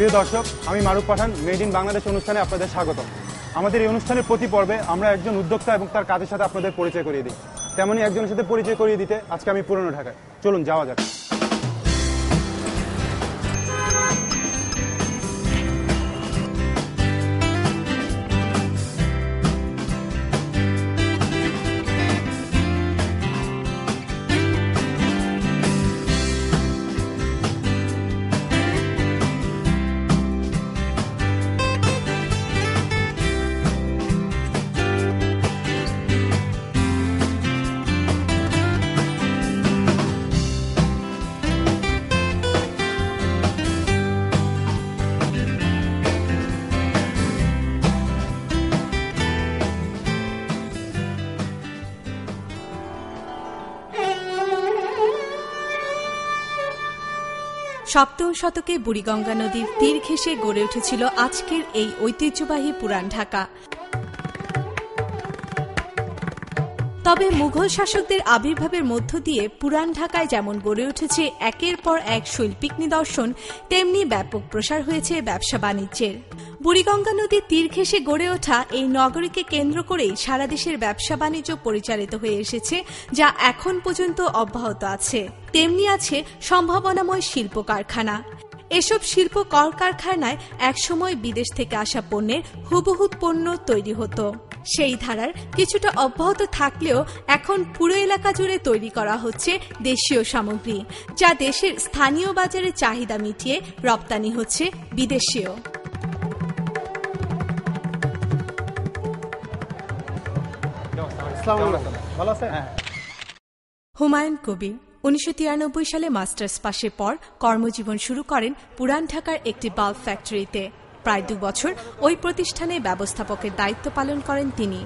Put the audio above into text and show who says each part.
Speaker 1: প্রিয় দর্শক, আমি মারুফ পাঠান মেড ইন বাংলাদেশ অনুষ্ঠানে আপনাদের স্বাগত। আমাদের এই অনুষ্ঠানের প্রতি পর্বে আমরা একজন উদ্যোক্তা এবং তার কাজের সাথে আপনাদের পরিচয় করিয়ে দিই। তেমনই একজনের সাথে পরিচয় করিয়ে দিতে আজকে আমি পুরনো ঢাকায়। চলুন যাওয়া যাক।
Speaker 2: সপ্তম শতকে বুড়িগঙ্গা নদীর তীর ঘেঁষে গড়ে উঠেছিল আজকের এই ঐতিহ্যবাহী পুরান ঢাকা। তবে মুঘল শাসকদের আবির্ভাবের মধ্য দিয়ে পুরান ঢাকায় যেমন গড়ে উঠেছে একের পর এক শৈল্পিক নিদর্শন, তেমনি ব্যাপক প্রসার হয়েছে ব্যবসা বাণিজ্যের। বুড়িগঙ্গা নদীর তীর ঘেঁষে গড়ে ওঠা এই নগরীকে কেন্দ্র করেই সারা দেশের ব্যবসা বাণিজ্য পরিচালিত হয়ে এসেছে, যা এখন পর্যন্ত অব্যাহত আছে। তেমনি আছে সম্ভাবনাময় শিল্প কারখানা। এসব শিল্প কলকারখানায় একসময় বিদেশ থেকে আসা পণ্যের হুবহু পণ্য তৈরি হতো। সেই ধারার কিছুটা অব্যাহত থাকলেও এখন পুরো এলাকা জুড়ে তৈরি করা হচ্ছে দেশীয় সামগ্রী, যা দেশের স্থানীয় বাজারে চাহিদা মিটিয়ে রপ্তানি হচ্ছে বিদেশেও। হুমায়ুন কবির 1993 সালে মাস্টার্স পাশের পর কর্মজীবন শুরু করেন পুরান ঢাকার একটি বাল্ব ফ্যাক্টরিতে। প্রায় 2 বছর ওই প্রতিষ্ঠানে ব্যবস্থাপকের দায়িত্ব পালন করেন তিনি।